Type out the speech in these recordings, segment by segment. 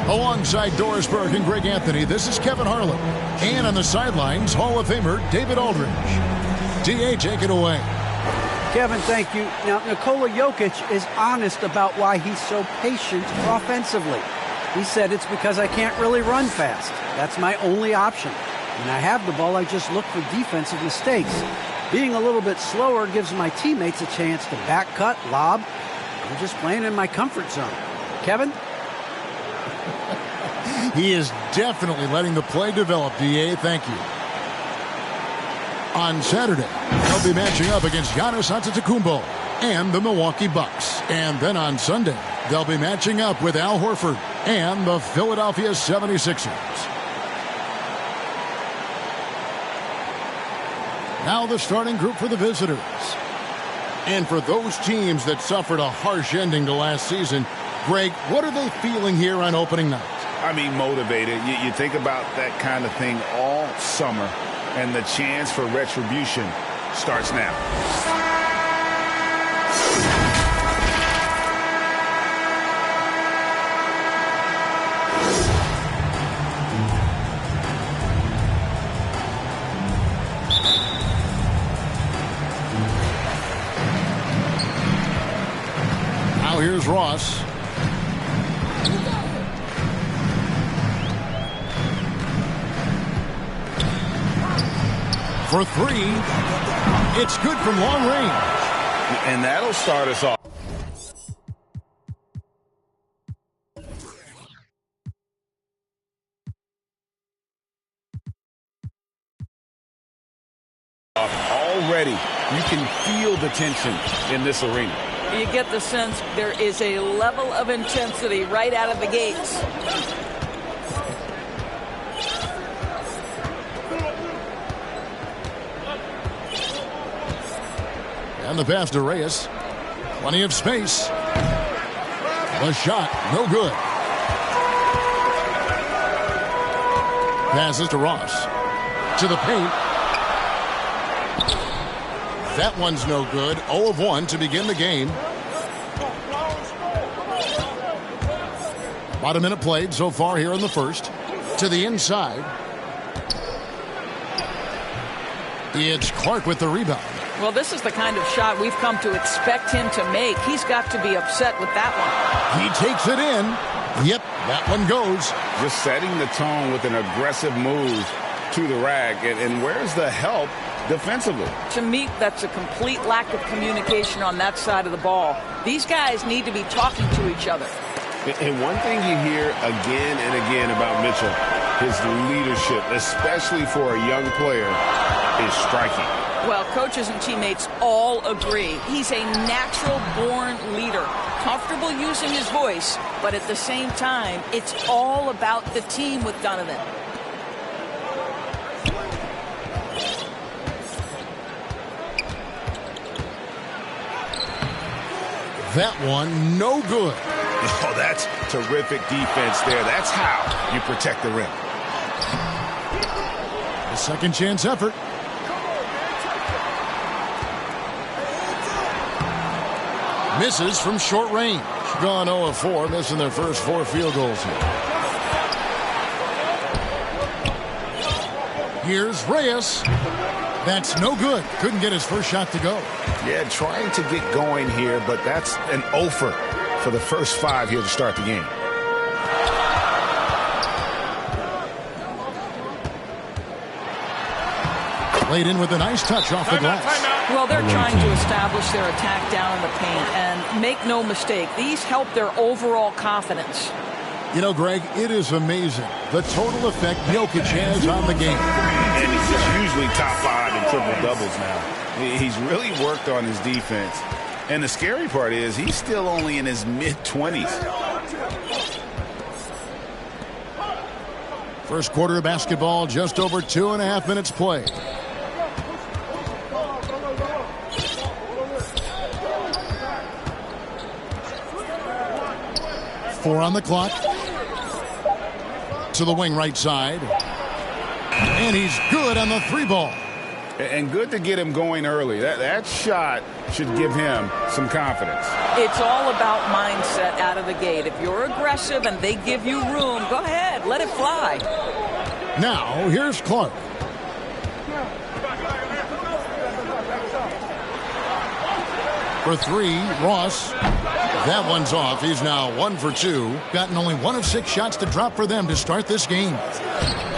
Alongside Doris Burke and Greg Anthony, this is Kevin Harlan. And on the sidelines, Hall of Famer David Aldridge. D.A., take it away. Kevin, thank you. Now, Nikola Jokic is honest about why he's so patient offensively. He said it's because I can't really run fast. That's my only option. When I have the ball, I just look for defensive mistakes. Being a little bit slower gives my teammates a chance to back cut, lob. I'm just playing in my comfort zone. Kevin? He is definitely letting the play develop, D.A. Thank you. On Saturday, they'll be matching up against Giannis Antetokounmpo and the Milwaukee Bucks. And then on Sunday, they'll be matching up with Al Horford and the Philadelphia 76ers. Now the starting group for the visitors. And for those teams that suffered a harsh ending to last season, Greg, what are they feeling here on opening night? I mean, motivated. You think about that kind of thing all summer, and the chance for retribution starts now. Now here's Ross. For three, it's good from long range. And that'll start us off. Already, you can feel the tension in this arena. You get the sense there is a level of intensity right out of the gates. And the pass to Reyes. Plenty of space. The shot, no good. Passes to Ross. To the paint. That one's no good. 0 of 1 to begin the game. About a minute played so far here in the first. To the inside. It's Clark with the rebound. Well, this is the kind of shot we've come to expect him to make. He's got to be upset with that one. He takes it in. Yep, that one goes. Just setting the tone with an aggressive move to the rack. And where's the help defensively? To me, that's a complete lack of communication on that side of the ball. These guys need to be talking to each other. And one thing you hear again and again about Mitchell, his leadership, especially for a young player, is striking. Well, coaches and teammates all agree. He's a natural-born leader, comfortable using his voice, but at the same time, it's all about the team with Donovan. That one, no good. Oh, that's terrific defense there. That's how you protect the rim. A second chance effort. Misses from short range. Gone 0 of 4, missing their first 4 field goals here. Here's Reyes. That's no good. Couldn't get his first shot to go. Yeah, trying to get going here, but that's an offer for the first 5 here to start the game. Laid in with a nice touch off the glass. Well, they're trying to establish their attack down in the paint, and make no mistake, these help their overall confidence. You know, Greg, it is amazing the total effect Jokic has on the game. And he's usually top 5 in triple-doubles now. He's really worked on his defense. And the scary part is he's still only in his mid-20s. First quarter of basketball, just over 2.5 minutes played. Four on the clock. To the wing right side. And he's good on the 3 ball. And good to get him going early. That shot should give him some confidence. It's all about mindset out of the gate. If you're aggressive and they give you room, go ahead, let it fly. Now, here's Clark. For three, Ross. That one's off. He's now 1 for 2. Gotten only 1 of 6 shots to drop for them to start this game.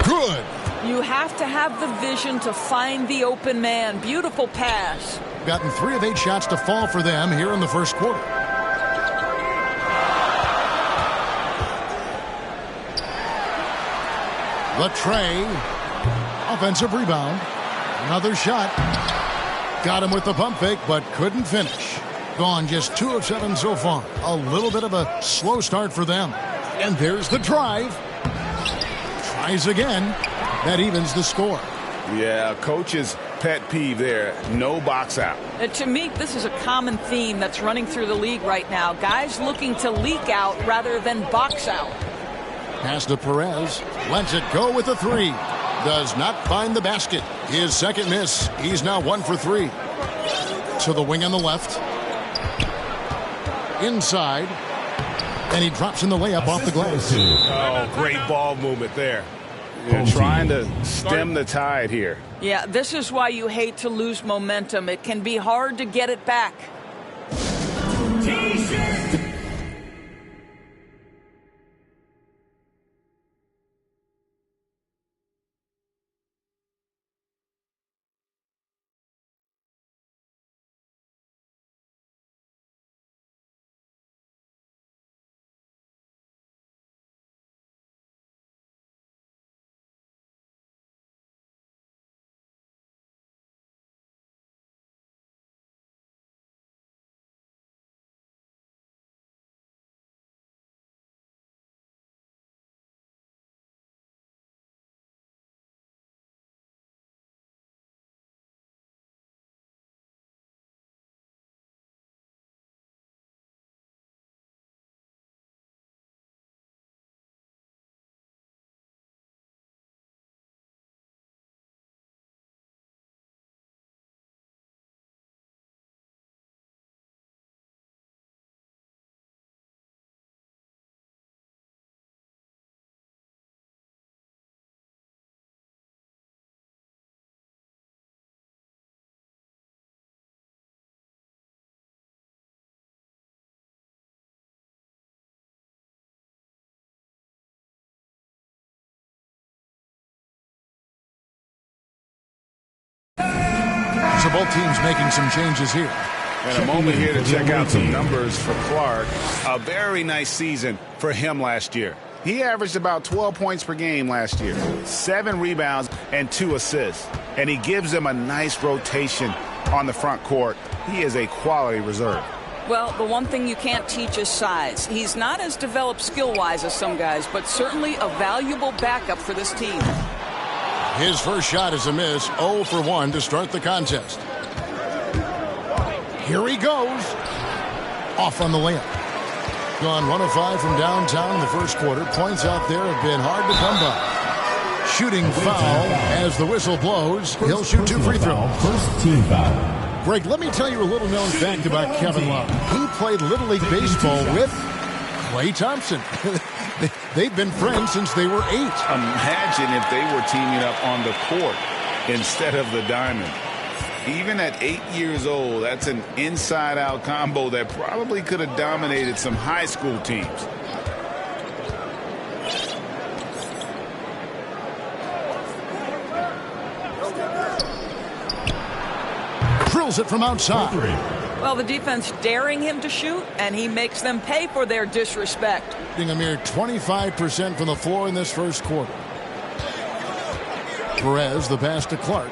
Good. You have to have the vision to find the open man. Beautiful pass. Gotten 3 of 8 shots to fall for them here in the first quarter. Latrey. Offensive rebound. Another shot. Got him with the pump fake, but couldn't finish. Gone just 2 of 7 so far. A little bit of a slow start for them. And there's the drive. Tries again. That evens the score. Yeah, coach's pet peeve there. No box out. To me, this is a common theme that's running through the league right now. Guys looking to leak out rather than box out. Pass to Perez. Lets it go with a 3. Does not find the basket. His second miss. He's now 1 for 3. To the wing on the left. Inside. And he drops in the layup off the glass. Oh, great ball movement there. Trying to stem the tide here. Yeah, this is why you hate to lose momentum. It can be hard to get it back. So both teams making some changes here. And a moment here to check out some numbers for Clark. A very nice season for him last year. He averaged about 12 points per game last year, 7 rebounds and 2 assists. And he gives them a nice rotation on the front court. He is a quality reserve. Well, the one thing you can't teach is size. He's not as developed skill-wise as some guys, but certainly a valuable backup for this team. His first shot is a miss, 0 for 1 to start the contest. Here he goes. Off on the layup. Gone 1 of 5 from downtown in the first quarter. Points out there have been hard to come by. Shooting foul as the whistle blows. He'll shoot 2 free throws. First team foul. Greg, let me tell you a little known fact about Kevin Love. He played Little League Baseball with Klay Thompson. They've been friends since they were 8. Imagine if they were teaming up on the court instead of the diamond. Even at 8 years old, that's an inside-out combo that probably could have dominated some high school teams. Drills it from outside. Well, the defense daring him to shoot, and he makes them pay for their disrespect. Being a mere 25% from the floor in this first quarter. Perez, the pass to Clark.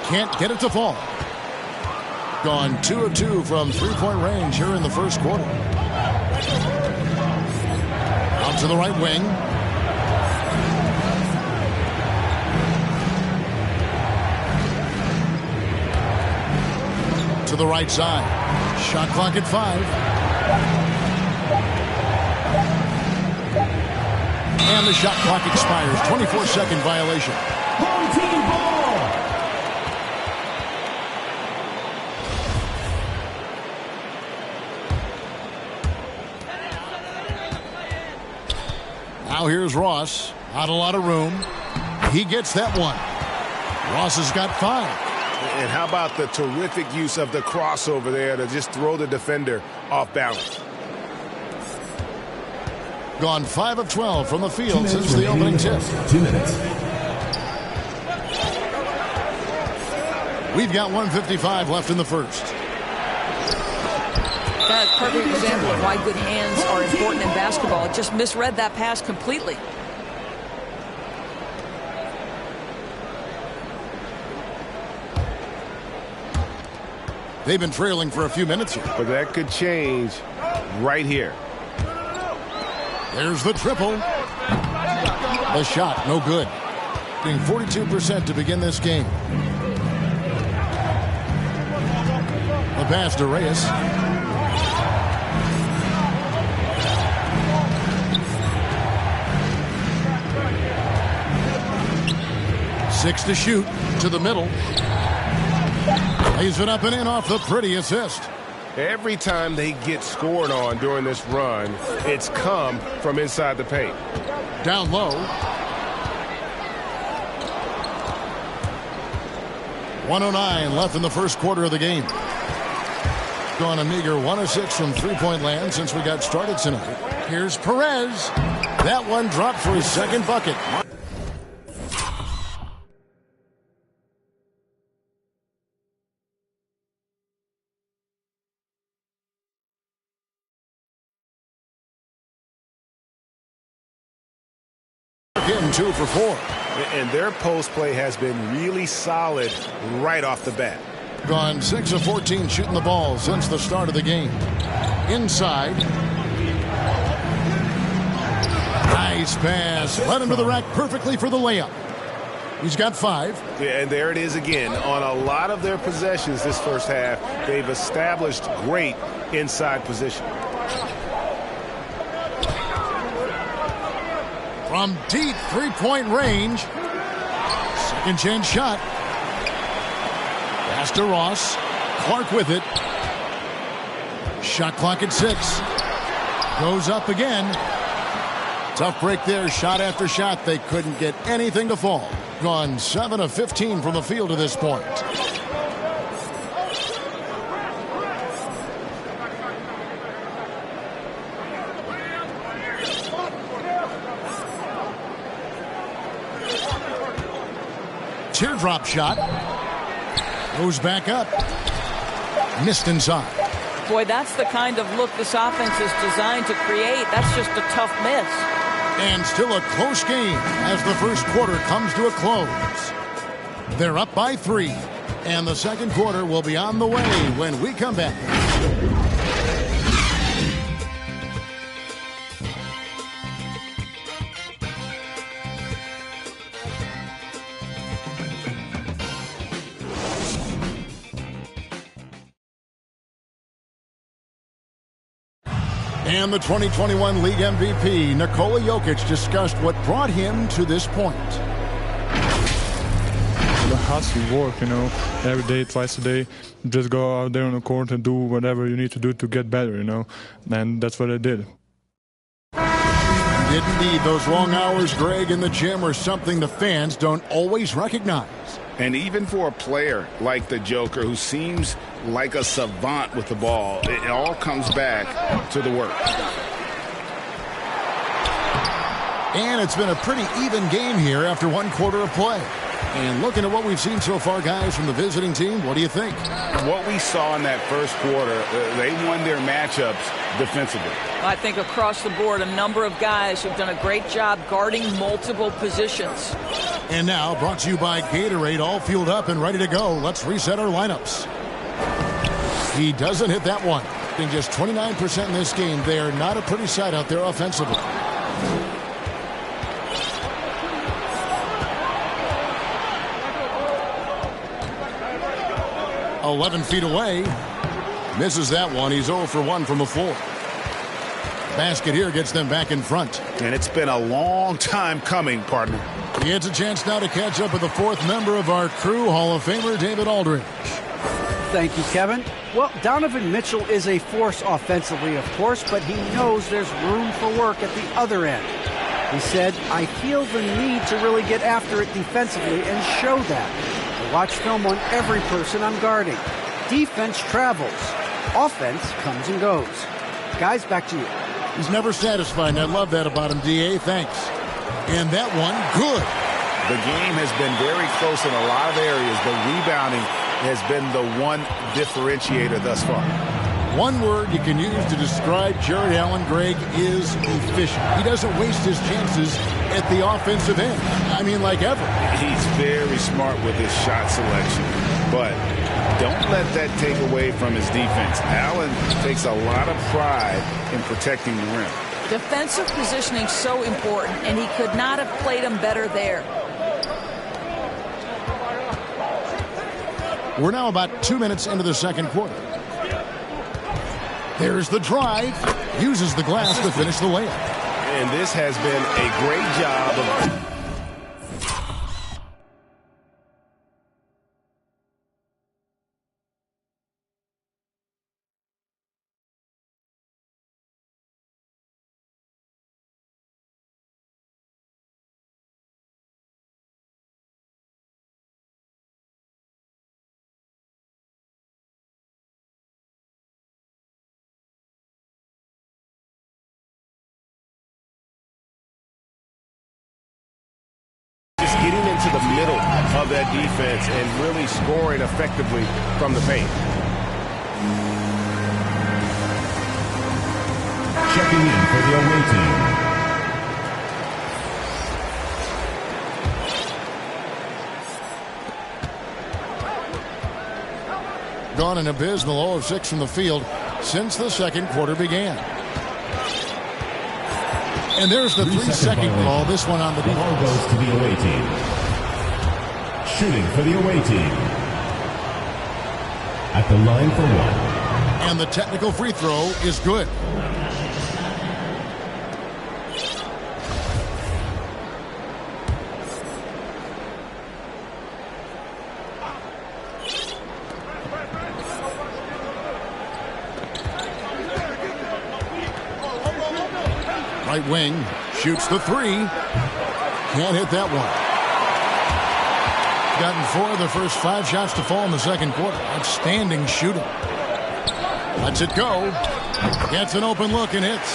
Can't get it to fall. Gone 2 of 2 from three-point range here in the first quarter. Out to the right wing. To the right side. Shot clock at 5. And And the shot clock expires. 24-second violation. Home team ball. Now here's Ross. Not a lot of room. He gets that one. Ross has got 5. And how about the terrific use of the crossover there to just throw the defender off balance? Gone 5 of 12 from the field since the opening tip. 2 minutes. We've got 1:55 left in the first. That's a perfect example of why good hands are important in basketball. Just misread that pass completely. They've been trailing for a few minutes here. But that could change right here. There's the triple. The shot, no good. Being 42% to begin this game. The pass to Reyes. Six to shoot. To the middle. Lays it up and in off the pretty assist. Every time they get scored on during this run, it's come from inside the paint. Down low. 1:09 left in the first quarter of the game. Gone a meager 1 of 6 from three-point land since we got started tonight. Here's Perez. That one dropped for his second bucket. In 2 for 4. And their post play has been really solid right off the bat. Gone 6 of 14 shooting the ball since the start of the game. Inside. Nice pass. Led him to the rack perfectly for the layup. He's got 5. Yeah, and there it is again. On a lot of their possessions this first half, they've established great inside position. From deep three-point range. Second chance shot. Pass to Ross. Clark with it. Shot clock at 6. Goes up again. Tough break there. Shot after shot. They couldn't get anything to fall. Gone 7 of 15 from the field to this point. Teardrop shot. Goes back up. Missed inside. Boy, that's the kind of look this offense is designed to create. That's just a tough miss. And still a close game as the first quarter comes to a close. They're up by 3. And the second quarter will be on the way when we come back. And the 2021 League MVP, Nikola Jokic, discussed what brought him to this point. The hustle work, every day, twice a day. Just go out there on the court and do whatever you need to do to get better, and that's what I did. Didn't need those long hours, Greg, in the gym are something the fans don't always recognize. And even for a player like the Joker, who seems like a savant with the ball, it all comes back to the work. And it's been a pretty even game here after one quarter of play. And looking at what we've seen so far, guys, from the visiting team, what do you think? What we saw in that first quarter, they won their matchups defensively. I think across the board, a number of guys have done a great job guarding multiple positions. And now, brought to you by Gatorade, all fueled up and ready to go. Let's reset our lineups. He doesn't hit that one. Being just 29% in this game, they are not a pretty sight out there offensively. ...11 feet away. Misses that one. He's 0 for 1 from the floor. Basket here gets them back in front. And it's been a long time coming, partner. He gets a chance now to catch up with the fourth member of our crew, Hall of Famer David Aldridge. Thank you, Kevin. Well, Donovan Mitchell is a force offensively, of course, but he knows there's room for work at the other end. He said, I feel the need to really get after it defensively and show that. I watch film on every person I'm guarding. Defense travels. Offense comes and goes. Guys, back to you. He's never satisfied, and I love that about him, D.A. Thanks. And that one, good. The game has been very close in a lot of areas, but rebounding has been the one differentiator thus far. One word you can use to describe Jared Allen, Greg, is efficient. He doesn't waste his chances at the offensive end. I mean, like ever. He's very smart with his shot selection, but don't let that take away from his defense. Allen takes a lot of pride in protecting the rim. Defensive positioning so important, and he could not have played him better there. We're now about 2 minutes into the second quarter. There's the drive. Uses the glass to finish the layup. And this has been a great job of... getting into the middle of that defense and really scoring effectively from the paint. Checking in for the away team. Gone an abysmal 0 of 6 from the field since the second quarter began. And there's the 3-second call. This one on the defense. Ball goes to the away team. Shooting for the away team. At the line for one. And the technical free throw is good. Right wing, shoots the three. Can't hit that one. Gotten 4 of the first 5 shots to fall in the second quarter. Outstanding shooting. Lets it go. Gets an open look and hits.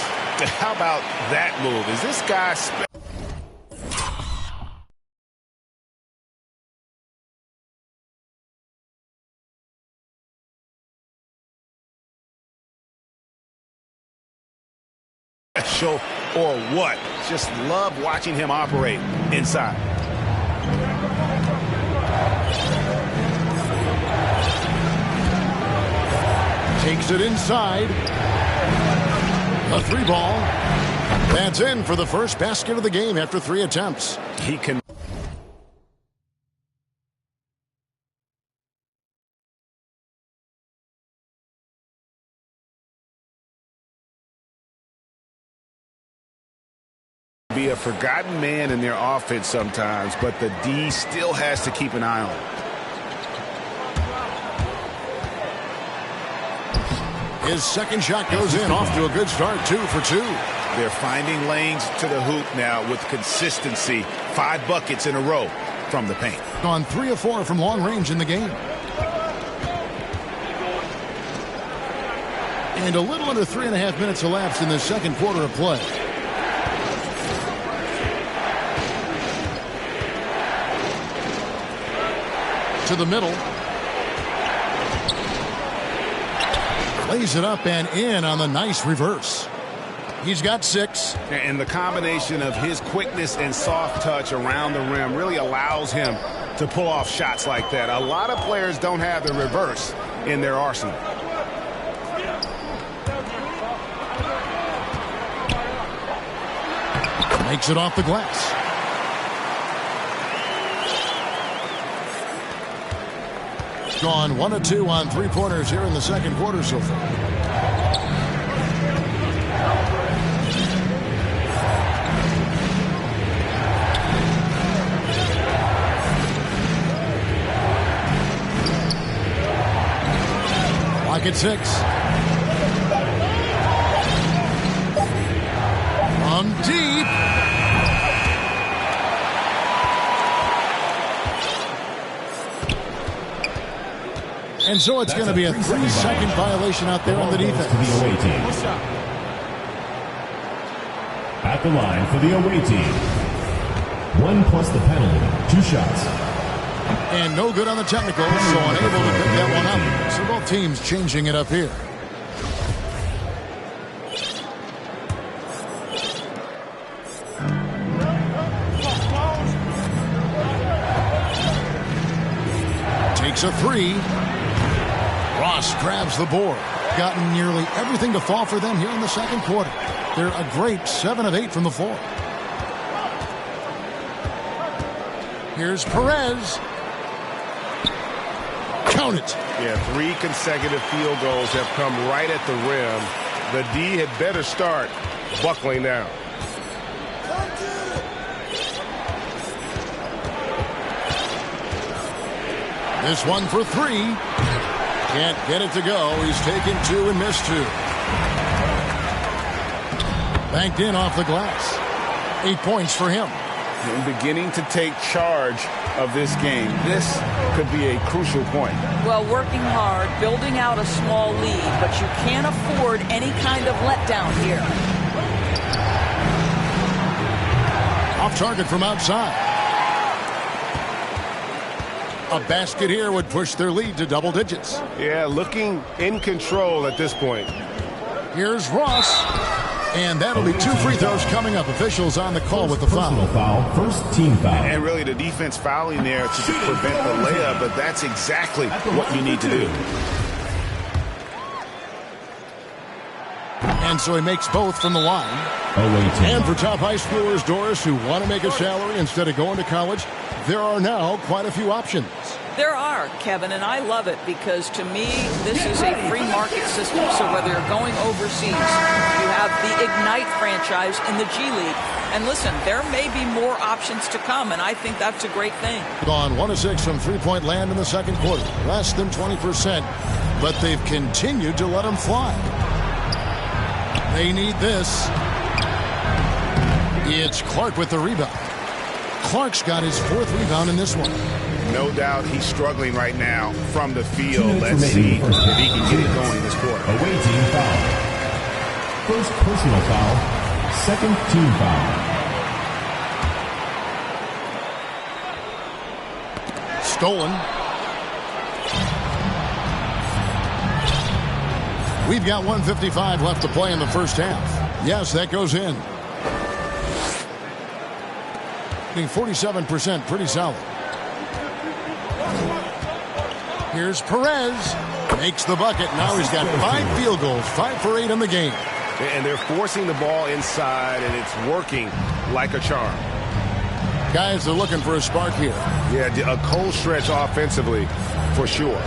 How about that move? Is this guy... special or what? Just love watching him operate inside. Takes it inside. A 3-ball. That's in for the first basket of the game after 3 attempts. He can... be a forgotten man in their offense sometimes, but the D still has to keep an eye on him. His second shot goes in, off to a good start, 2 for 2. They're finding lanes to the hoop now with consistency. 5 buckets in a row from the paint. Gone 3 of 4 from long range in the game. And a little under 3.5 minutes elapsed in the second quarter of play. To the middle. Lays it up and in on the nice reverse. He's got 6. And the combination of his quickness and soft touch around the rim really allows him to pull off shots like that. A lot of players don't have the reverse in their arsenal. Makes it off the glass. Gone 1 of 2 on 3-pointers here in the second quarter so far. at 6. From deep. And so it's going to be a 3-second violation out there on the defense. At the line for the away team. 1 plus the penalty. 2 shots. And no good on the technical, so unable to pick that one up. So both teams changing it up here. Takes a 3. Ross grabs the board. Gotten nearly everything to fall for them here in the second quarter. They're a great 7 of 8 from the floor. Here's Perez. Count it. Yeah, 3 consecutive field goals have come right at the rim. The D had better start buckling down. This one for 3. Can't get it to go. He's taken 2 and missed 2. Banked in off the glass. 8 points for him. And beginning to take charge of this game. This could be a crucial point. Well, working hard, building out a small lead, but you can't afford any kind of letdown here. Off target from outside. A basket here would push their lead to double digits. Yeah, looking in control at this point. Here's Ross. And that'll be 2 free throws coming up. Officials on the call with the Personal foul. First team foul. And really the defense fouling there to prevent the layup, but that's exactly what you need to do. And so he makes both from the line. And for top high schoolers, Doris, who want to make a salary instead of going to college, there are now quite a few options. There are, Kevin, and I love it because to me, this is a free market system. So whether you're going overseas, you have the Ignite franchise in the G League. And listen, there may be more options to come, and I think that's a great thing. Gone 1 of 6 from three-point land in the second quarter. Less than 20%, but they've continued to let them fly. They need this. It's Clark with the rebound. Clark's got his 4th rebound in this one. No doubt he's struggling right now from the field. Let's see if he can get it going this quarter. Away team foul. First personal foul. Second team foul. Stolen. We've got 1:55 left to play in the first half. Yes, that goes in. 47%, pretty solid. Here's Perez. Makes the bucket. Now he's got 5 field goals, 5 for 8 in the game. And they're forcing the ball inside, and it's working like a charm. Guys are looking for a spark here. Yeah, a cold stretch offensively, for sure.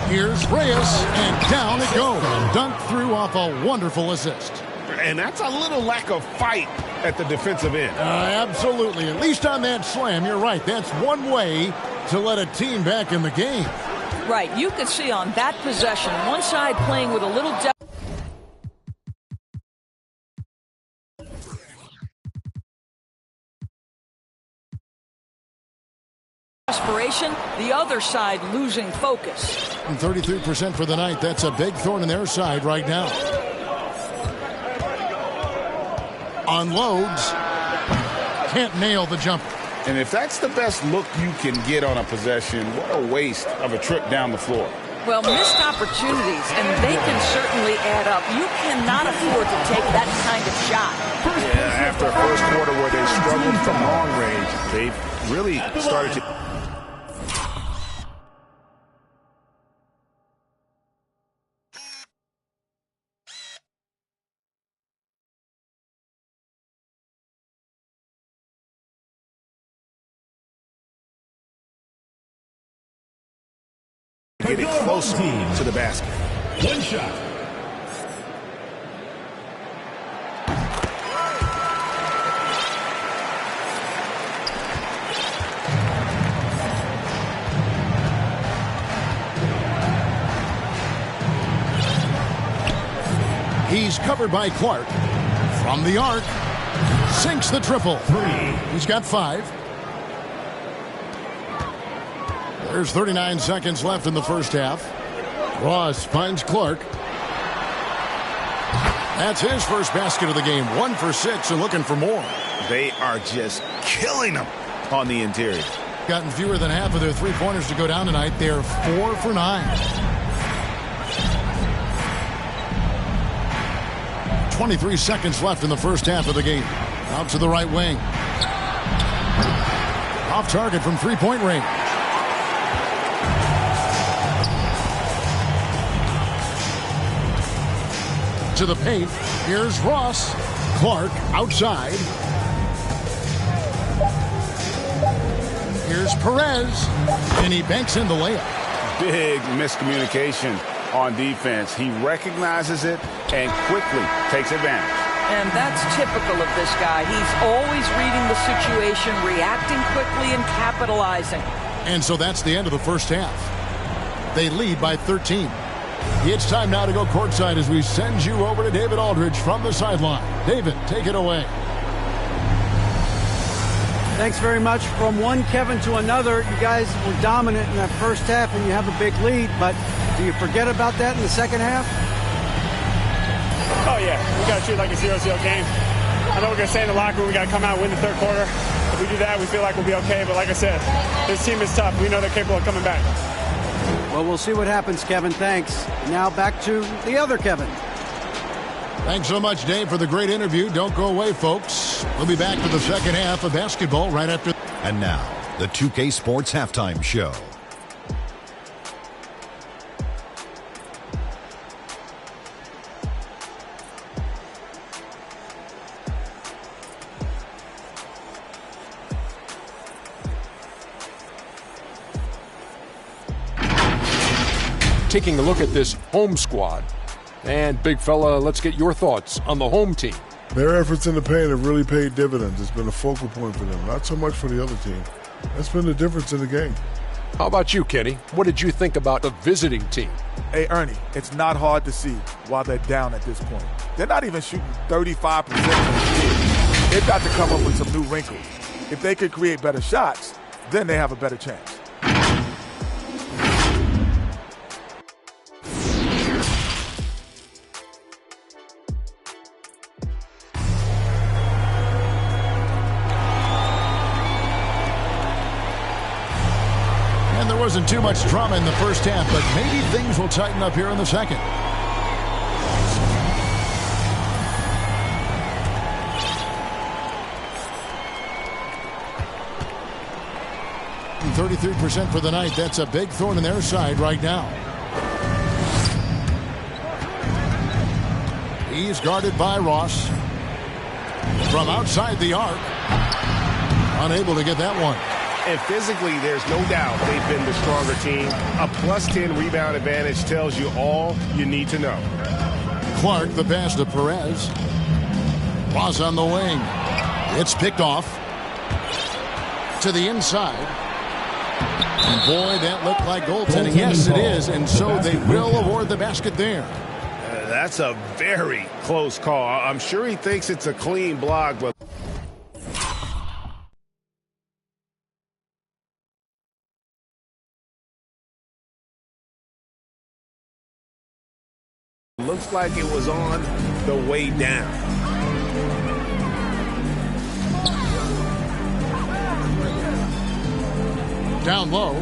Here's Reyes, and down it goes. Dunked through off a wonderful assist. And that's a little lack of fight at the defensive end. Absolutely. At least on that slam, you're right. That's one way to let a team back in the game. Right. You could see on that possession, one side playing with a little depth. Desperation, the other side losing focus. And 33% for the night. That's a big thorn in their side right now. Unloads. Can't nail the jumper. And if that's the best look you can get on a possession, what a waste of a trip down the floor. Well, missed opportunities, and they can certainly add up. You cannot afford to take that kind of shot. Yeah, after a first quarter where they struggled from long range, they've really started to... getting closer to the basket. One shot. covered by Clark. From the arc, sinks the triple. He's got 5. There's 39 seconds left in the first half. Ross finds Clark. That's his first basket of the game. 1 for 6 and looking for more. They are just killing them on the interior. Gotten fewer than half of their three-pointers to go down tonight. They're 4 for 9. 23 seconds left in the first half of the game. Out to the right wing. Off target from three-point range. To the paint. Here's Ross. Clark outside. Here's Perez. And he banks in the layup. Big miscommunication on defense. He recognizes it and quickly takes advantage. And that's typical of this guy. He's always reading the situation, reacting quickly, and capitalizing. And so that's the end of the first half. They lead by 13. It's time now to go courtside as we send you over to David Aldridge from the sideline. David, take it away. Thanks very much. From one Kevin to another, you guys were dominant in that first half and you have a big lead, but do you forget about that in the second half? Oh, yeah. We got to treat it like a 0-0 game. I know we're going to stay in the locker room. We got to come out and win the third quarter. If we do that, we feel like we'll be okay. But like I said, this team is tough. We know they're capable of coming back. Well, we'll see what happens, Kevin. Thanks. Now back to the other Kevin. Thanks so much, Dave, for the great interview. Don't go away, folks. We'll be back to the second half of basketball right after. And now, the 2K Sports Halftime Show. Taking a look at this home squad. And, big fella, let's get your thoughts on the home team. Their efforts in the paint have really paid dividends. It's been a focal point for them, not so much for the other team. That's been the difference in the game. How about you, Kenny? What did you think about the visiting team? Hey, Ernie, it's not hard to see why they're down at this point. They're not even shooting 35% from the field. They've got to come up with some new wrinkles. If they could create better shots, then they have a better chance. Wasn't too much drama in the first half, but maybe things will tighten up here in the second. 33% for the night. That's a big thorn in their side right now. He's guarded by Ross. From outside the arc. Unable to get that one. And physically, there's no doubt they've been the stronger team. A +10 rebound advantage tells you all you need to know. Clark, the pass to Perez. Ross on the wing. It's picked off. To the inside. And boy, that looked like goaltending. Yes, it is. And so they will award the basket there. That's a very close call. I'm sure he thinks it's a clean block, but looks like it was on the way down. Down low.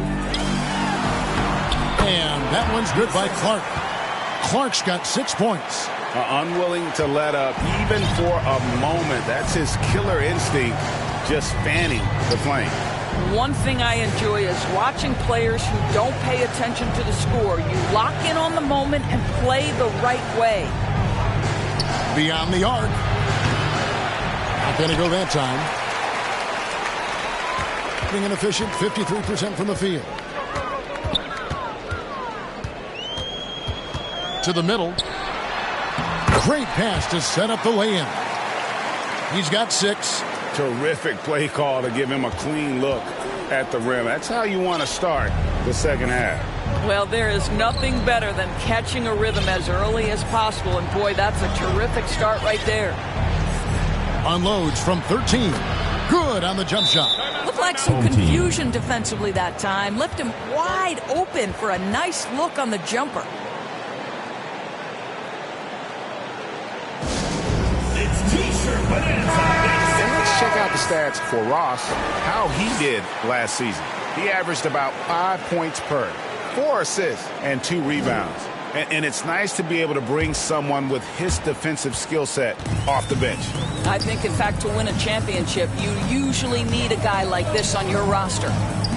And that one's good by Clark. Clark's got 6 points. Unwilling to let up even for a moment. That's his killer instinct, just fanning the flame. One thing I enjoy is watching players who don't pay attention to the score. You lock in on the moment and play the right way. Beyond the arc. Not going to go that time. Being an efficient 53% from the field. To the middle. Great pass to set up the lay-in. He's got 6. Terrific play call to give him a clean look at the rim. That's how you want to start the second half. Well, there is nothing better than catching a rhythm as early as possible. And, boy, that's a terrific start right there. Unloads from 13. Good on the jump shot. Looked like some confusion defensively that time. Left him wide open for a nice look on the jumper. And let's check out the stats for Ross, how he did last season. He averaged about 5 points per, 4 assists, and 2 rebounds. And it's nice to be able to bring someone with his defensive skill set off the bench. I think, in fact, to win a championship, you usually need a guy like this on your roster.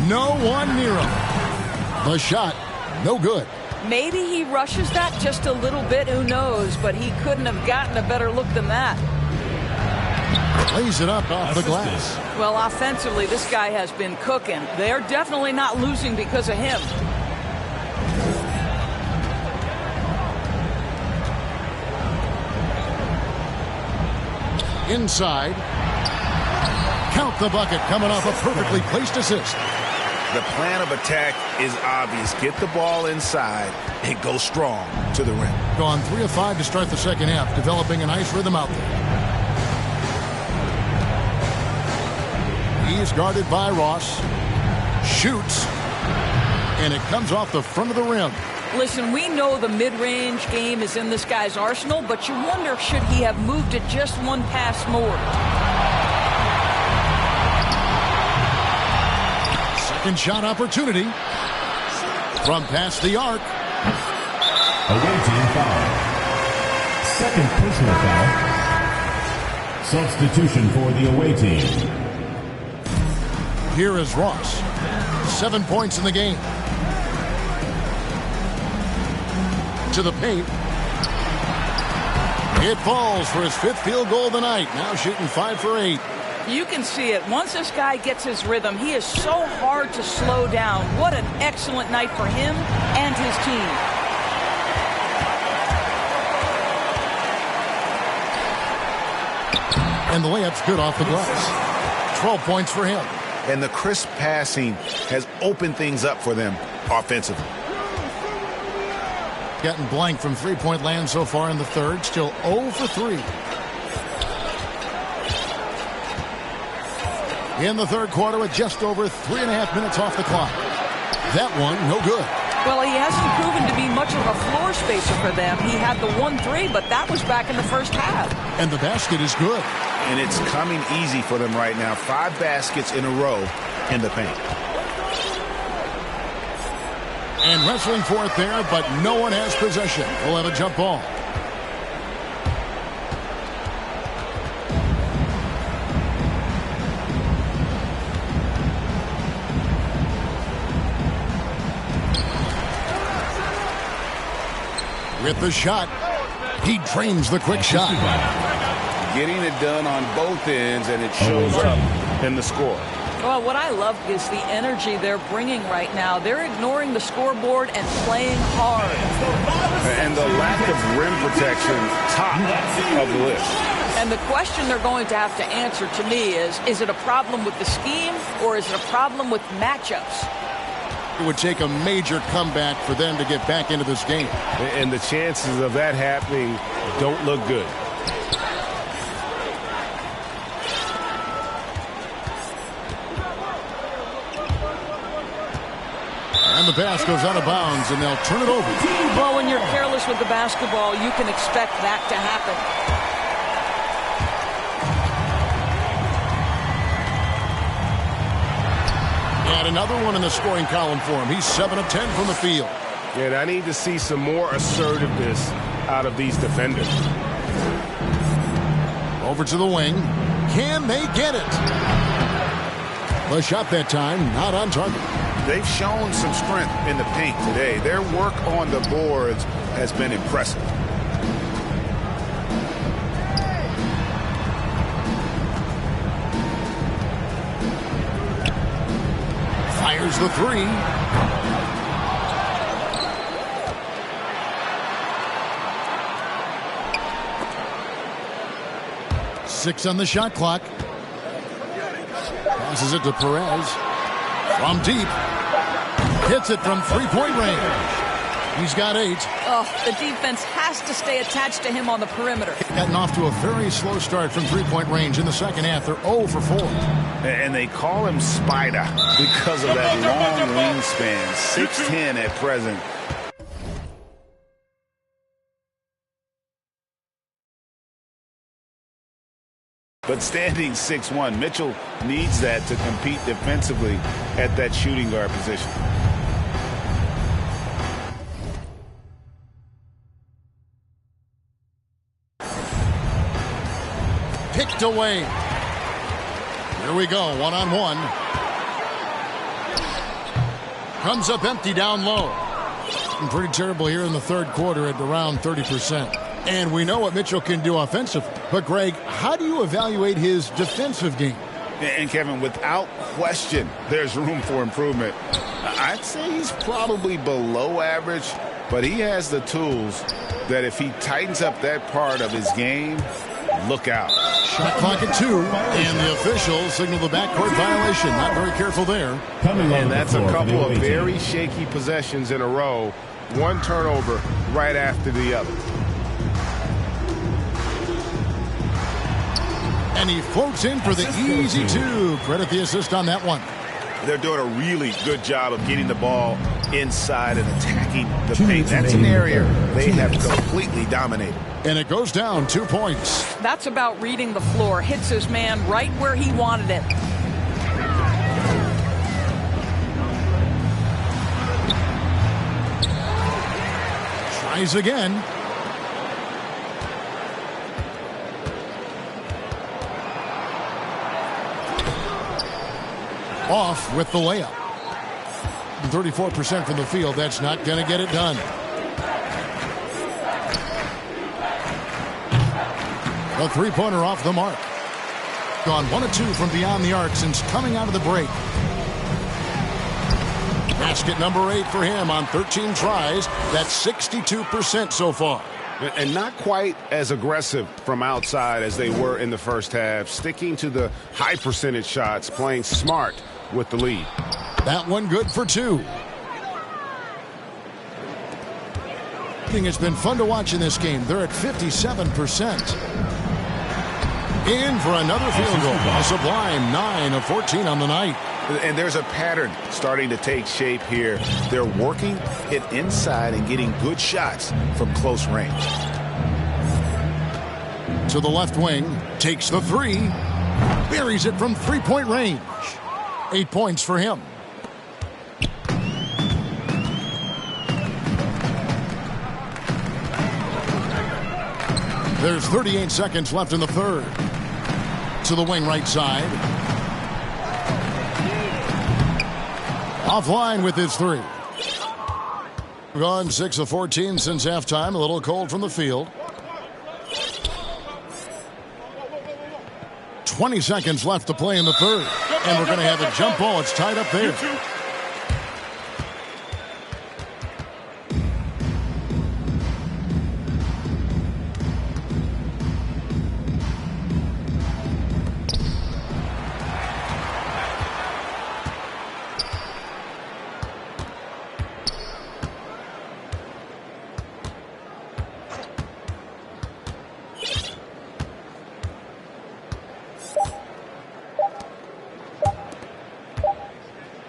No one near him. The shot, no good. Maybe he rushes that just a little bit, who knows, but he couldn't have gotten a better look than that. Lays it up off the glass. Well, offensively, this guy has been cooking. They're definitely not losing because of him. Inside. Count the bucket, coming off a perfectly placed assist. The plan of attack is obvious. Get the ball inside and go strong to the rim. Gone 3 of 5 to start the second half, developing a nice rhythm out there. He's guarded by Ross. Shoots. And it comes off the front of the rim. Listen, we know the mid-range game is in this guy's arsenal, but you wonder, should he have moved it just one pass more? Second shot opportunity. From past the arc. Away team foul. Second personal foul. Substitution for the away team. Here is Ross. 7 points in the game. To the paint. It falls for his 5th field goal of the night. Now shooting 5 for 8. You can see it. Once this guy gets his rhythm, he is so hard to slow down. What an excellent night for him and his team. And the layup's good off the glass. 12 points for him. And the crisp passing has opened things up for them offensively. Gotten blank from three-point land so far in the third. Still 0 for 3. In the third quarter with just over 3.5 minutes off the clock. That one, no good. Well, he hasn't proven to be much of a floor spacer for them. He had the 1-3, but that was back in the first half. And the basket is good. And it's coming easy for them right now. 5 baskets in a row in the paint. And wrestling for it there, but no one has possession. We'll have a jump ball. With the shot, he drains the quick shot. Getting it done on both ends, and it shows up in the score. Well, what I love is the energy they're bringing right now. They're ignoring the scoreboard and playing hard. And the lack of rim protection, top of the list. And the question they're going to have to answer to me is it a problem with the scheme or is it a problem with matchups? It would take a major comeback for them to get back into this game. And the chances of that happening don't look good. And the pass goes out of bounds, and they'll turn it over. Well, when you're careless with the basketball, you can expect that to happen. And another one in the scoring column for him. He's 7 of 10 from the field. And I need to see some more assertiveness out of these defenders. Over to the wing. Can they get it? The shot that time, not on target. They've shown some strength in the paint today. Their work on the boards has been impressive. Fires the three. Six on the shot clock. Passes it to Perez. From deep. Hits it from three-point range. He's got 8. Oh, the defense has to stay attached to him on the perimeter. Gotten off to a very slow start from three-point range in the second half. They're 0 for 4. And they call him Spider because of that long wingspan, 6'10" at present. But standing 6'1", Mitchell needs that to compete defensively at that shooting guard position. Picked away. Here we go, one-on-one. Comes up empty down low. And pretty terrible here in the third quarter at around 30%. And we know what Mitchell can do offensively. But, Greg, how do you evaluate his defensive game? And, Kevin, without question, there's room for improvement. I'd say he's probably below average, but he has the tools that if he tightens up that part of his game, look out. Shot clock at 2, and the officials signal the backcourt violation. Not very careful there. And that's a couple of very shaky possessions in a row. One turnover right after the other. And he floats in for the easy 2. Credit the assist on that one. They're doing a really good job of getting the ball inside and attacking the paint. That's an area they have completely dominated. And it goes down 2 points. That's about reading the floor. Hits his man right where he wanted it. Tries again. Off with the layup. 34% from the field. That's not going to get it done. A three-pointer off the mark. Gone 1 of 2 from beyond the arc since coming out of the break. Basket number 8 for him on 13 tries. That's 62% so far. And not quite as aggressive from outside as they were in the first half. Sticking to the high percentage shots, playing smart with the lead. That one good for 2. It's been fun to watch in this game. They're at 57%. In for another field goal. A sublime 9 of 14 on the night. And there's a pattern starting to take shape here. They're working it inside and getting good shots from close range. To the left wing, takes the 3, buries it from three-point range. 8 points for him. There's 38 seconds left in the third. To the wing right side. Offline with his 3. Gone 6 of 14 since halftime. A little cold from the field. 20 seconds left to play in the third. And we're going to have a jump ball. It's tied up there.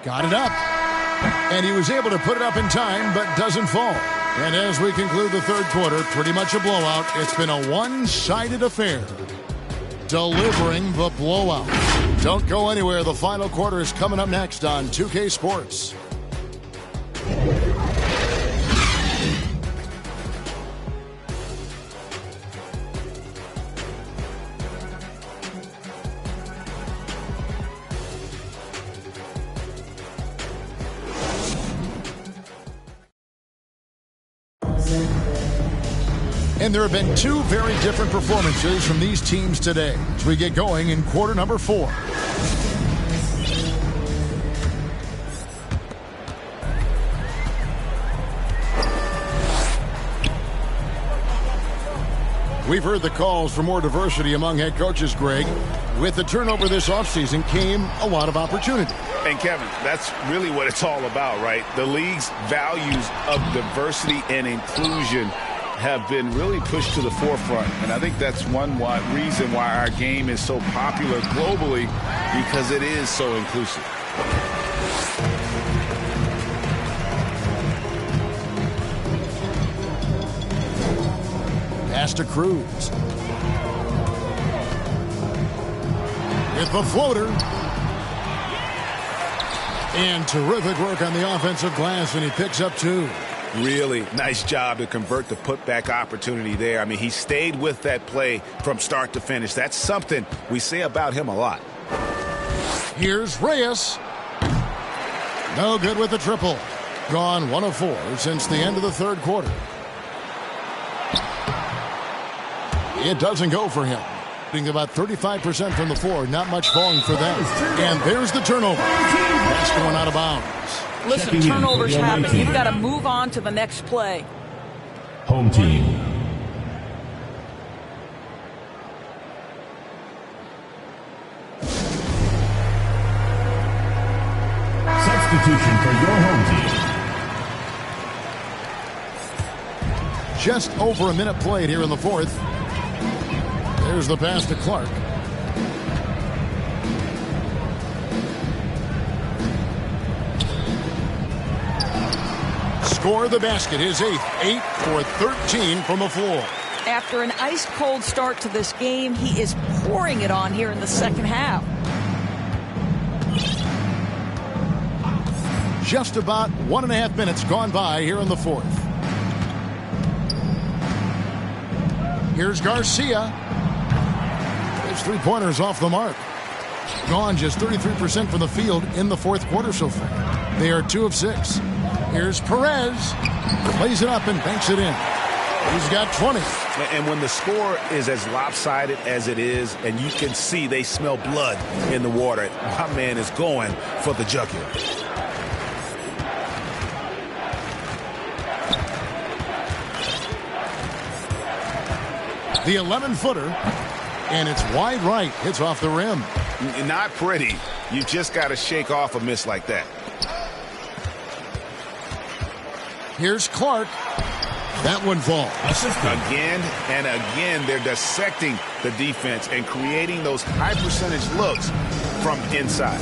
Got it up. And he was able to put it up in time, but doesn't fall. And as we conclude the third quarter, pretty much a blowout. It's been a one-sided affair. Delivering the blowout. Don't go anywhere. The final quarter is coming up next on 2K Sports. And there have been 2 very different performances from these teams today as we get going in quarter number 4. We've heard the calls for more diversity among head coaches, Greg. With the turnover this offseason came a lot of opportunity. And Kevin, that's really what it's all about, right? The league's values of diversity and inclusion have been really pushed to the forefront. And I think that's one reason why our game is so popular globally, because it is so inclusive. Pass to Cruz. With the floater. And terrific work on the offensive glass, and he picks up 2. Really nice job to convert the putback opportunity there. I mean, he stayed with that play from start to finish. That's something we say about him a lot. Here's Reyes. No good with the triple. Gone 1 of 4 since the end of the third quarter. It doesn't go for him. About 35% from the floor. Not much falling for them. And there's the turnover. That's going out of bounds. Listen, turnovers happen. You've got to move on to the next play. Home team. Substitution for your home team. Just over a minute played here in the fourth. There's the pass to Clark. Score the basket, his 8th. 8 for 13 from the floor. After an ice-cold start to this game, he is pouring it on here in the second half. Just about 1.5 minutes gone by here in the fourth. Here's Garcia. His 3-pointers off the mark. Gone just 33% from the field in the fourth quarter so far. They are 2 of 6. Here's Perez. Plays it up and banks it in. He's got 20. And when the score is as lopsided as it is, and you can see they smell blood in the water, my man is going for the jugular. The 11-footer, and it's wide right. Hits off the rim. Not pretty. You just got to shake off a miss like that. Here's Clark. That one falls. Again and again, they're dissecting the defense and creating those high-percentage looks from inside.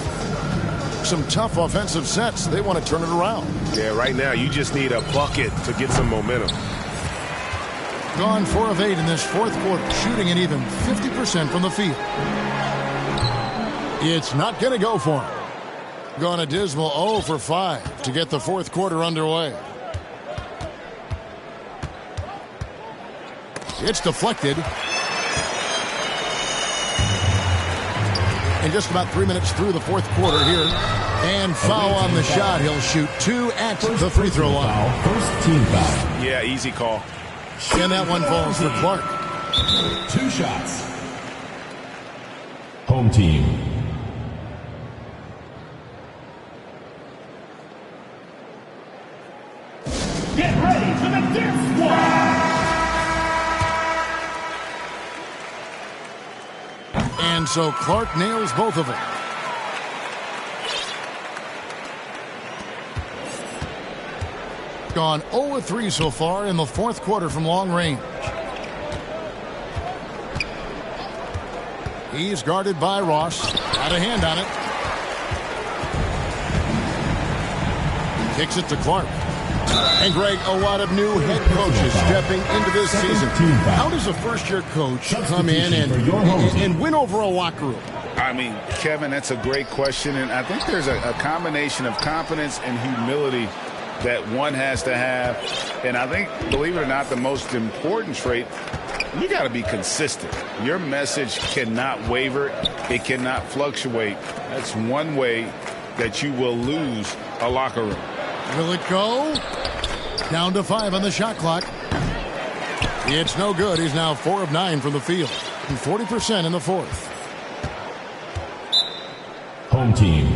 Some tough offensive sets. They want to turn it around. Yeah, right now you just need a bucket to get some momentum. Gone 4 of 8 in this fourth quarter, shooting an even 50% from the field. It's not going to go for him. Gone a dismal 0 for 5 to get the fourth quarter underway. It's deflected. And just about 3 minutes through the fourth quarter here. And foul on the shot. He'll shoot 2 at the free throw line. First team foul. Yeah, easy call. And that one falls for Clark. 2 shots. Home team. Get ready for the dance squad. And so Clark nails both of them. Gone 0 of 3 so far in the fourth quarter from long range. He's guarded by Ross. Got a hand on it. Kicks it to Clark. And Greg, a lot of new head coaches stepping into this season. How does a first-year coach come in and win over a locker room? I mean, Kevin, that's a great question. And I think there's a combination of confidence and humility that one has to have. And I think, believe it or not, the most important trait, you got to be consistent. Your message cannot waver. It cannot fluctuate. That's one way that you will lose a locker room. Will it go? Down to 5 on the shot clock. It's no good. He's now 4 of 9 from the field. And 40% in the fourth. Home team.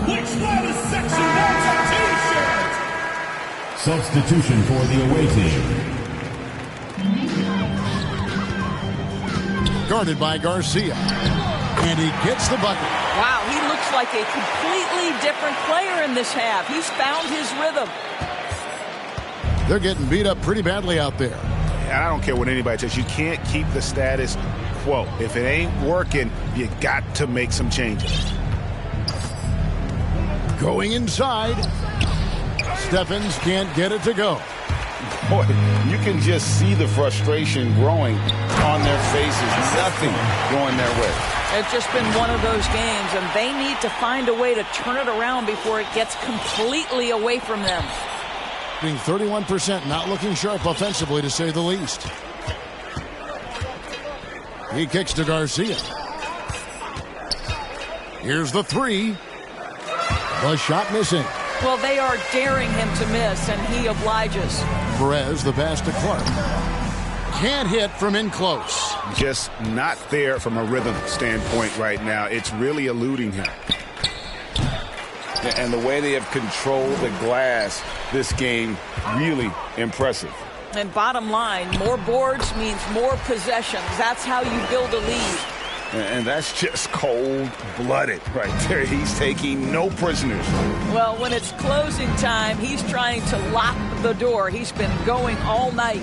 Which one is section wants a t-shirt? Substitution for the away team. Guarded by Garcia. And he gets the bucket. Wow, he looks like a completely different player in this half. He's found his rhythm. They're getting beat up pretty badly out there. And I don't care what anybody says. You can't keep the status quo. If it ain't working, you got to make some changes. Going inside. Stephens can't get it to go. Boy, you can just see the frustration growing on their faces. Nothing going their way. It's just been one of those games, and they need to find a way to turn it around before it gets completely away from them. Being 31%, not looking sharp offensively, to say the least. He kicks to Garcia. Here's the three. The shot missing. Well, they are daring him to miss, and he obliges. Perez, the pass to Clark. Can't hit from in close. Just not there from a rhythm standpoint right now. It's really eluding him. And the way they have controlled the glass this game, really impressive. And bottom line, more boards means more possessions. That's how you build a lead. And that's just cold-blooded right there. He's taking no prisoners. Well, when it's closing time, he's trying to lock the door. He's been going all night.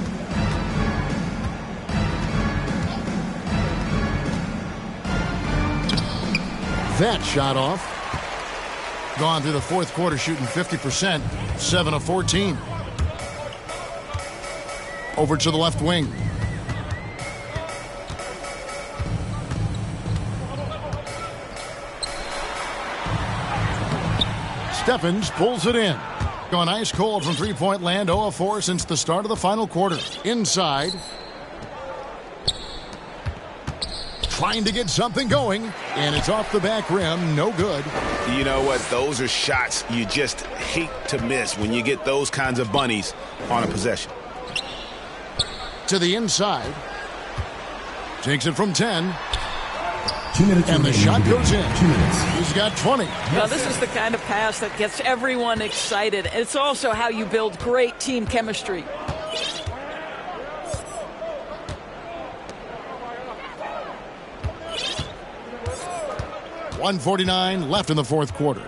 That shot off. Gone through the fourth quarter shooting 50%, 7 of 14. Over to the left wing. Stephens pulls it in. Gone ice cold from three-point land, 0 of 4 since the start of the final quarter. Inside. Trying to get something going, and it's off the back rim. No good. You know what? Those are shots you just hate to miss when you get those kinds of bunnies on a possession. To the inside. Takes it from 10. 2 minutes and the shot goes in. 2 minutes. He's got 20. Now, this is the kind of pass that gets everyone excited. It's also how you build great team chemistry. .149 left in the fourth quarter.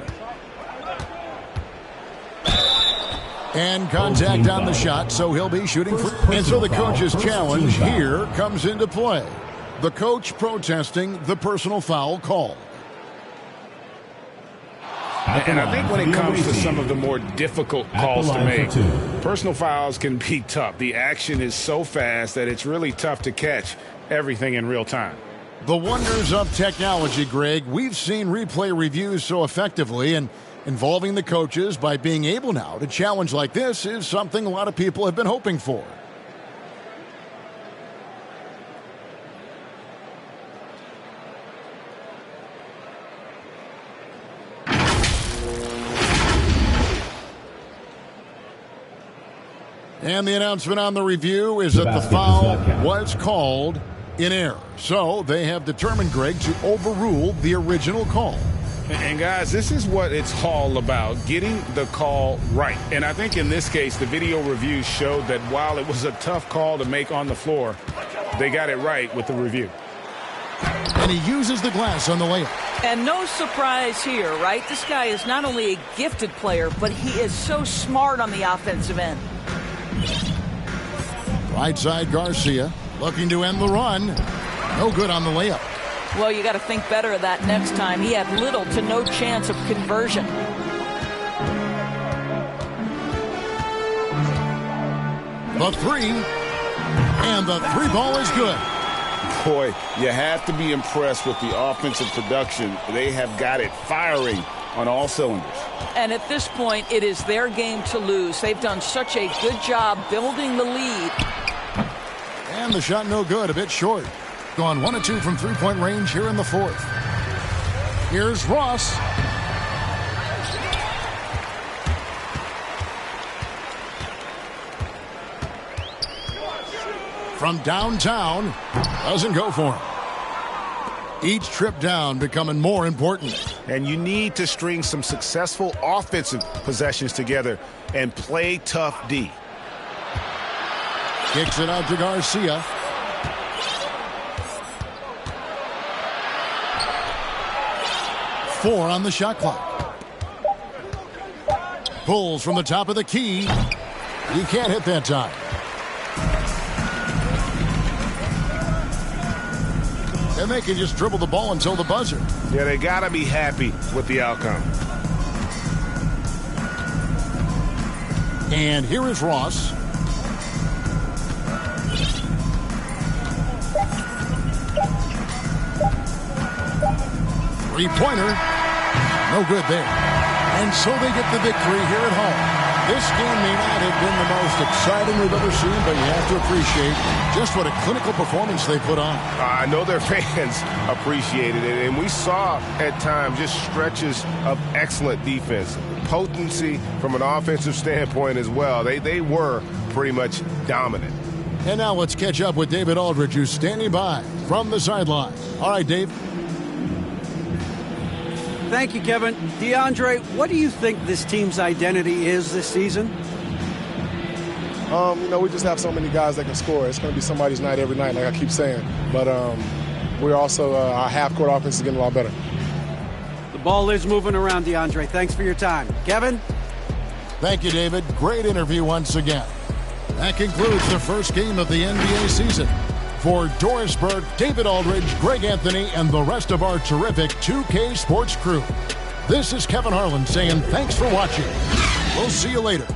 And contact on the shot, so he'll be shooting for. And so the coach's challenge here comes into play. The coach protesting the personal foul call. And I think when it comes to some of the more difficult calls to make, personal fouls can be tough. The action is so fast that it's really tough to catch everything in real time. The wonders of technology, Greg. We've seen replay reviews so effectively, and involving the coaches by being able now to challenge like this is something a lot of people have been hoping for. And the announcement on the review is that the foul was called in error. So they have determined, Greg, to overrule the original call. And guys, this is what it's all about, getting the call right. And I think in this case, the video reviews showed that while it was a tough call to make on the floor, they got it right with the review. And he uses the glass on the layup. And no surprise here, right? This guy is not only a gifted player, but he is so smart on the offensive end. Right side, Garcia looking to end the run. No good on the layup. Well, you got to think better of that next time. He had little to no chance of conversion. The three, and the three ball is good. Boy, you have to be impressed with the offensive production. They have got it firing on all cylinders. And at this point, it is their game to lose. They've done such a good job building the lead. And the shot no good, a bit short. Gone 1 of 2 from three-point range here in the fourth. Here's Ross. From downtown, doesn't go for him. Each trip down becoming more important. And you need to string some successful offensive possessions together and play tough D. Kicks it out to Garcia. Four on the shot clock. Pulls from the top of the key. He can't hit that time. And they can just dribble the ball until the buzzer. Yeah, they got to be happy with the outcome. And here is Ross. Three-pointer. No good there. And so they get the victory here at home. This game may not have been the most exciting we've ever seen, but you have to appreciate just what a clinical performance they put on. I know their fans appreciated it, and we saw at times just stretches of excellent defense. Potency from an offensive standpoint as well. They were pretty much dominant. And now let's catch up with David Aldridge, who's standing by from the sideline. All right, Dave. Thank you, Kevin. DeAndre, what do you think this team's identity is this season? We just have so many guys that can score. It's going to be somebody's night every night, like I keep saying. But we're also, our half-court offense is getting a lot better. The ball is moving around, DeAndre. Thanks for your time. Kevin? Thank you, David. Great interview once again. That concludes the first game of the NBA season. For Doris Burke, David Aldridge, Greg Anthony, and the rest of our terrific 2K Sports crew, this is Kevin Harlan saying thanks for watching. We'll see you later.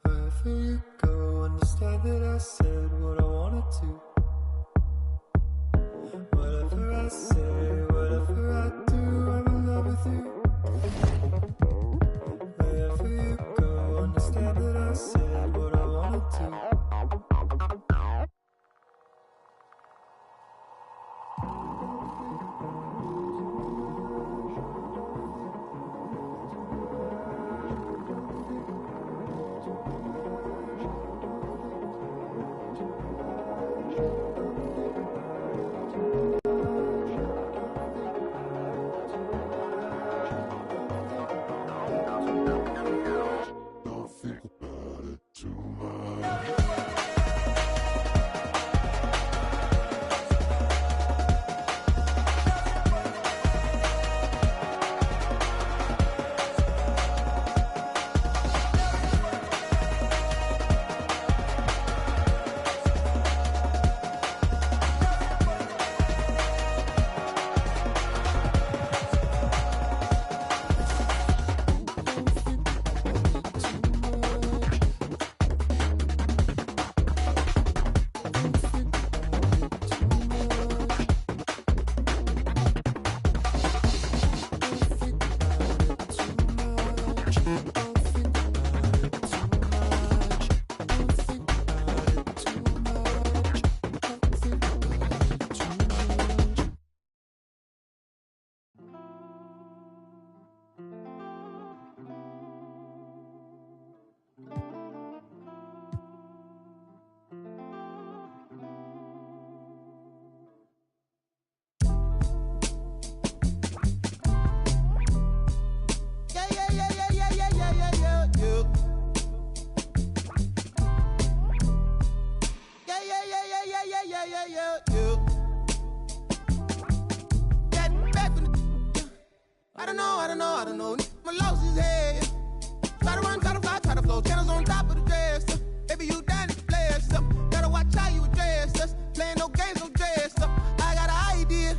Wherever you go, understand that I said what I wanted to. Whatever I say, whatever I do, I'm in love with you. Wherever you go, understand that I said what I wanted to. don't know. My lost his head. Try to run, try to fly, try to flow. Channels on top of the dress. Baby, you down to play us up. Gotta watch how you address us. Playing no games, no dress up. I got an idea.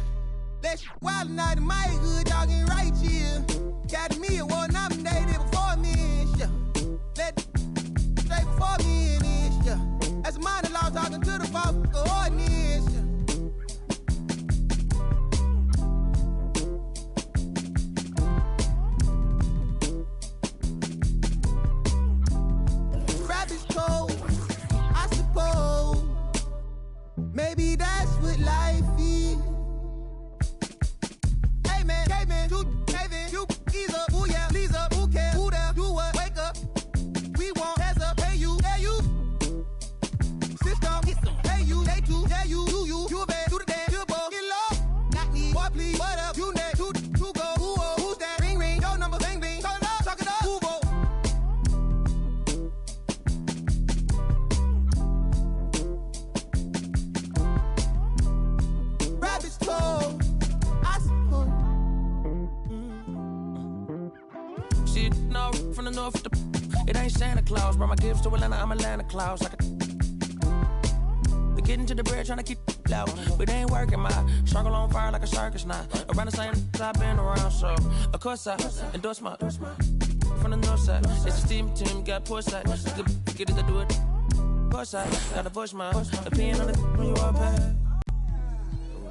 That shit wild night in my hood, y'all getting right here. Got me award nominated before me and shit. Let straight before me and this shit. That's a monologue talking to the fuck audience. Rabbit's cold, I suppose. Maybe that's what life is. Hey man, you ease up, ooh yeah, please up, who cares, who there, do what, wake up. We want heads up, hey you, system, hey you, they too, yeah you a bad, do the dance, you a ball, get low, not me, boy please, what up, you next, two go, who's that, ring, your number, bling, talk it up, who go. Rabbit's cold, I suppose. Shit, no, from the north, it ain't Santa Claus. Brought my gifts to Atlanta, I'm Atlanta Claus. They getting to the bread, trying to keep loud, but it ain't working. My circle on fire like a circus now. Around the same I've been around, so of course I endorse my from the north side. It's a steam team, got port side. Get it to do it. Course I got a voice, my opinion on it when you all back.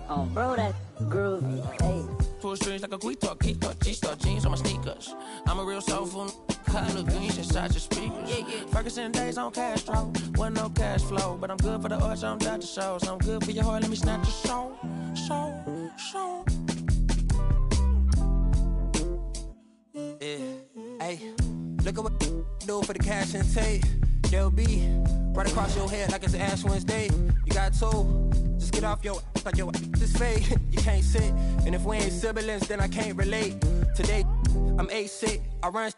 Oh, bro, that groovy. Hey. Pull strings like a quick talk, G-star jeans on my sneakers. I'm a real soulful color greens inside your speakers. Ferguson days on Castro, wasn't no cash flow, but I'm good for the arts, I'm Dr. Shows. I'm good for your heart, let me snatch your soul. Yeah, hey, look at what do for the cash and tape. They'll be right across your head like it's Ash Wednesday. You got told, just get off your like your is fake. You can't sit, and if we ain't siblings, then I can't relate. Today, I'm 8'6", I run.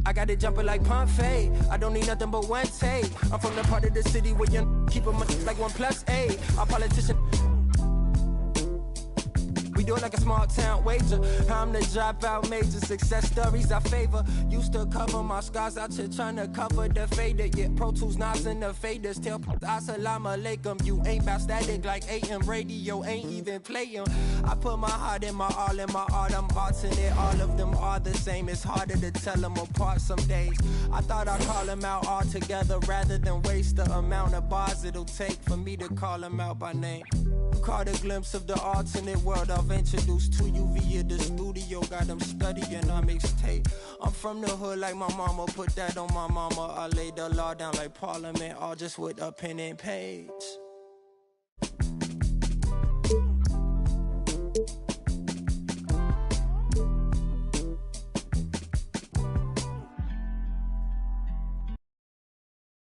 I got it jumping like Pompeii. I don't need nothing but one take. I'm from the part of the city where you keep them like 1+8. Our politician. We do it like a small town wager. I'm the dropout major. Success stories I favor. Used to cover my scars out here trying to cover the fader. Yeah, Pro Tools, Nas, and the faders. Tell Assalamu alaikum. You ain't about static like AM radio. Ain't even playing. I put my heart in my all in my art. I'm arting it. All of them are the same. It's harder to tell them apart some days. I thought I'd call them out all together rather than waste the amount of bars it'll take for me to call them out by name. Caught a glimpse of the alternate world I've introduced to you via the studio. Got them studying on mixtape. I'm from the hood like my mama. Put that on my mama. I laid the law down like Parliament, all just with a pen and page.